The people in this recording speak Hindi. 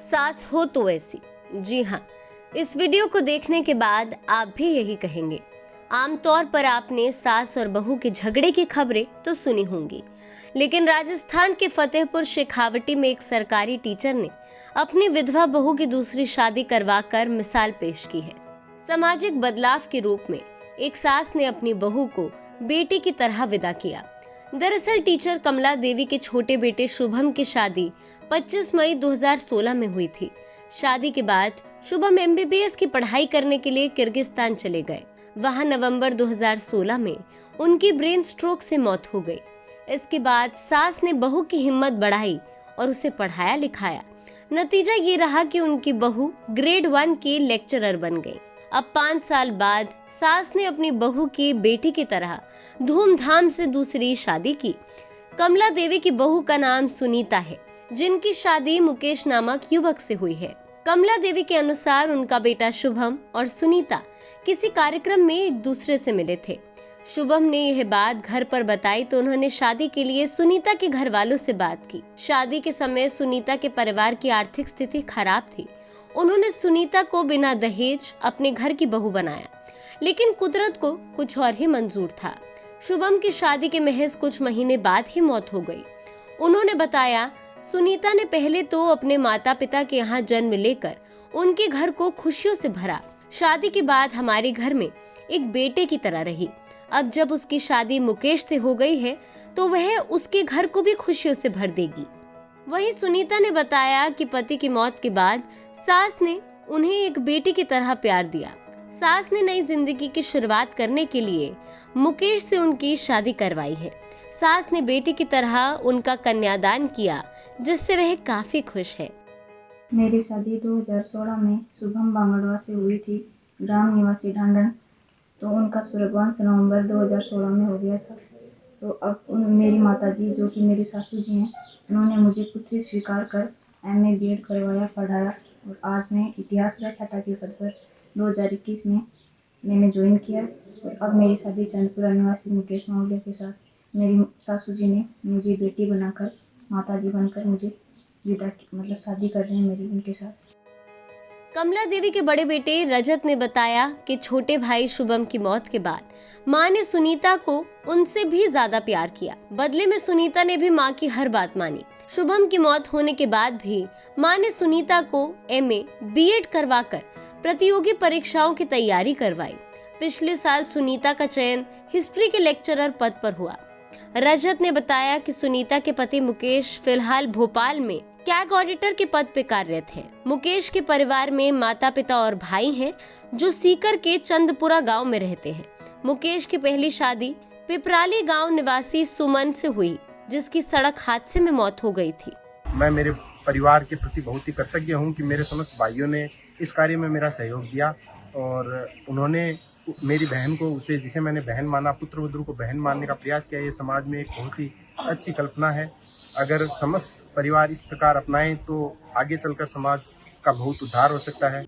सास हो तो ऐसी। जी हाँ, इस वीडियो को देखने के बाद आप भी यही कहेंगे। आमतौर पर आपने सास और बहू के झगड़े की खबरें तो सुनी होंगी, लेकिन राजस्थान के फतेहपुर शेखावटी में एक सरकारी टीचर ने अपनी विधवा बहू की दूसरी शादी करवाकर मिसाल पेश की है। सामाजिक बदलाव के रूप में एक सास ने अपनी बहू को बेटी की तरह विदा किया। दरअसल टीचर कमला देवी के छोटे बेटे शुभम की शादी 25 मई 2016 में हुई थी। शादी के बाद शुभम MBBS की पढ़ाई करने के लिए किर्गिस्तान चले गए। वहां नवंबर 2016 में उनकी ब्रेन स्ट्रोक से मौत हो गई। इसके बाद सास ने बहू की हिम्मत बढ़ाई और उसे पढ़ाया लिखाया। नतीजा ये रहा कि उनकी बहू ग्रेड 1 की लेक्चरर बन गई। अब 5 साल बाद सास ने अपनी बहू की बेटी की तरह धूमधाम से दूसरी शादी की। कमला देवी की बहू का नाम सुनीता है, जिनकी शादी मुकेश नामक युवक से हुई है। कमला देवी के अनुसार उनका बेटा शुभम और सुनीता किसी कार्यक्रम में एक दूसरे से मिले थे। शुभम ने यह बात घर पर बताई तो उन्होंने शादी के लिए सुनीता के घर वालों से बात की। शादी के समय सुनीता के परिवार की आर्थिक स्थिति खराब थी। उन्होंने सुनीता को बिना दहेज अपने घर की बहू बनाया, लेकिन कुदरत को कुछ और ही मंजूर था। शुभम की शादी के महज कुछ महीने बाद ही मौत हो गई। उन्होंने बताया, सुनीता ने पहले तो अपने माता पिता के यहाँ जन्म लेकर उनके घर को खुशियों से भरा। शादी के बाद हमारे घर में एक बेटे की तरह रही। अब जब उसकी शादी मुकेश से हो गई है तो वह उसके घर को भी खुशियों से भर देगी। वहीं सुनीता ने बताया कि पति की मौत के बाद सास ने उन्हें एक बेटी की तरह प्यार दिया। सास ने नई जिंदगी की शुरुआत करने के लिए मुकेश से उनकी शादी करवाई है। सास ने बेटी की तरह उनका कन्यादान किया, जिससे वह काफी खुश है। मेरी शादी 2016 में शुभम बांगड़वा से हुई थी, ग्राम निवासी ढांढन। तो उनका स्वर्गवास नवंबर 2016 में हो गया था। तो अब मेरी माताजी, जो कि मेरी सासू जी हैं, उन्होंने मुझे पुत्री स्वीकार कर MA BEd करवाया, पढ़ाया और आज मैं इतिहास व्याख्याता के पद पर 2021 में मैंने ज्वाइन किया। और अब मेरी शादी चंदपुरा निवासी मुकेश मावलिया के साथ मेरी सासू जी ने मुझे बेटी बनाकर, माताजी बनकर मुझे विदा शादी कर रहे हैं मेरी उनके साथ। कमला देवी के बड़े बेटे रजत ने बताया कि छोटे भाई शुभम की मौत के बाद मां ने सुनीता को उनसे भी ज्यादा प्यार किया। बदले में सुनीता ने भी मां की हर बात मानी। शुभम की मौत होने के बाद भी मां ने सुनीता को MA BEd करवाकर प्रतियोगी परीक्षाओं की तैयारी करवाई। पिछले साल सुनीता का चयन हिस्ट्री के लेक्चरर पद पर हुआ। रजत ने बताया कि सुनीता के पति मुकेश फिलहाल भोपाल में कैग ऑडिटर के पद पे कार्यरत हैं। मुकेश के परिवार में माता पिता और भाई हैं, जो सीकर के चंदपुरा गांव में रहते हैं। मुकेश की पहली शादी पिपराली गांव निवासी सुमन से हुई, जिसकी सड़क हादसे में मौत हो गई थी। मैं मेरे परिवार के प्रति बहुत ही कृतज्ञ हूँ कि मेरे समस्त भाइयों ने इस कार्य में मेरा सहयोग दिया और उन्होंने मेरी बहन को, उसे जिसे मैंने बहन माना, पुत्रवधू को बहन मानने का प्रयास किया। ये समाज में एक बहुत ही अच्छी कल्पना है। अगर समस्त परिवार इस प्रकार अपनाएं तो आगे चलकर समाज का बहुत उद्धार हो सकता है।